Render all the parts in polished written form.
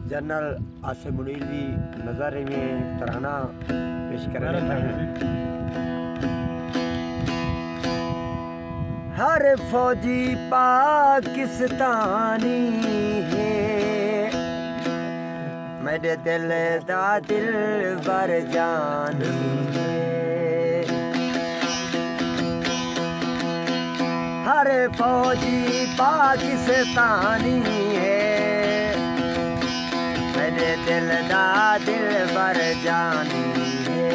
General Asim Munir जी नज़ारे में तराना पेश कर रहे हैं। हर फौजी पाकिस्तानी है, मेरे दिल दा दिल बर जान है। हर फौजी पाकिस्तानी है, मेरे दिल दा दिल बर जानी है।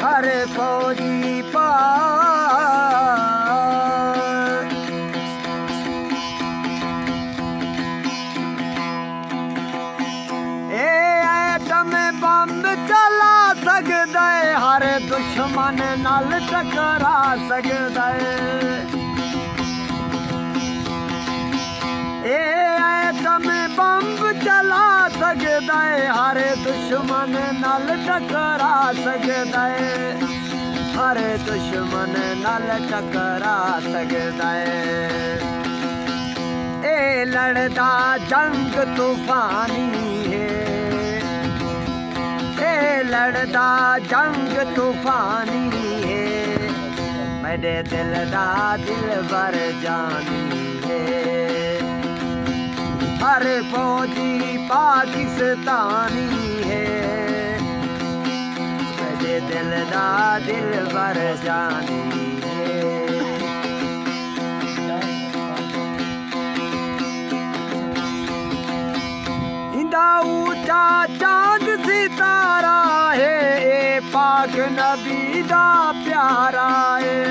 हर फौजी बंब चला सकदा है, हर दुश्मन नाल टकरा सकदा है। बंब चला सकदा है, हर दुश्मन नाल टकरा सकदा है। हर दुश्मन नाल टकरा सकदा है। ए लड़दा जंग तूफानी है, ए लड़दा जंग तूफानी है, मेरे दिल दा दिल बर जानी है। हर फौजी पाकिस्तानी है, मेरे दिल दा दिल बर जानी है। इंदा ऊंचा चांद सितारा है, ए पाक नबी दा प्यारा है।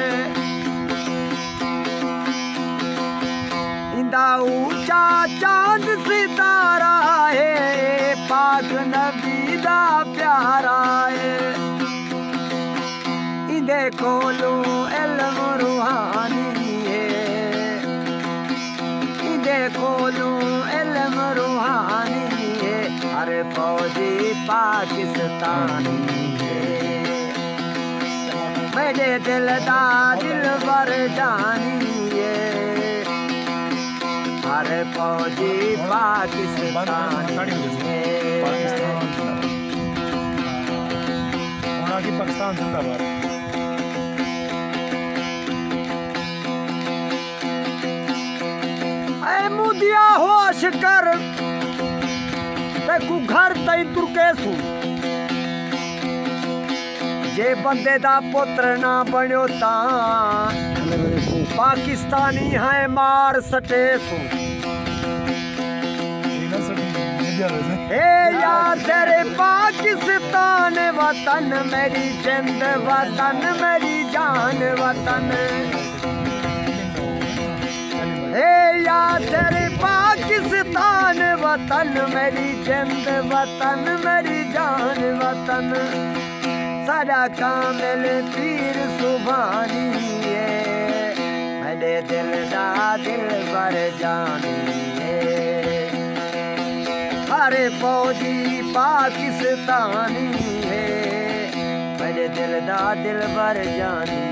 इंदा ऊंचा चांद सितारा है, पाक नबी दा प्यारा है। इंदे कोलों इल्म रूहानी है, इंदे कोलों इल्म रूहानी है। हर फौजी पाकिस्तानी है, मेरे दिल दा दिल बर जानी है। हर फौजी पाकिस्तानी है। पाकिस्तान जिंदाबाद। ऐ मुदिया होश कर ते कु घर तई तुरके सू, जे बंदे दा पुत्र ना बन्यो तां पाकिस्तानी है मार सटे सू। हे यार तेरे पाकिस्तान वतन मेरी जिंद वतन मेरी जान वतन। हे यार तेरे पाकिस्तान वतन मेरी जिंद वतन मेरी जान वतन। सारा कामिल पीर सुभानी है, मेरे दिल दा दिल बर जानी है। हर फौजी पाकिस्तानी है, मेरे दिल दा दिल बर जानी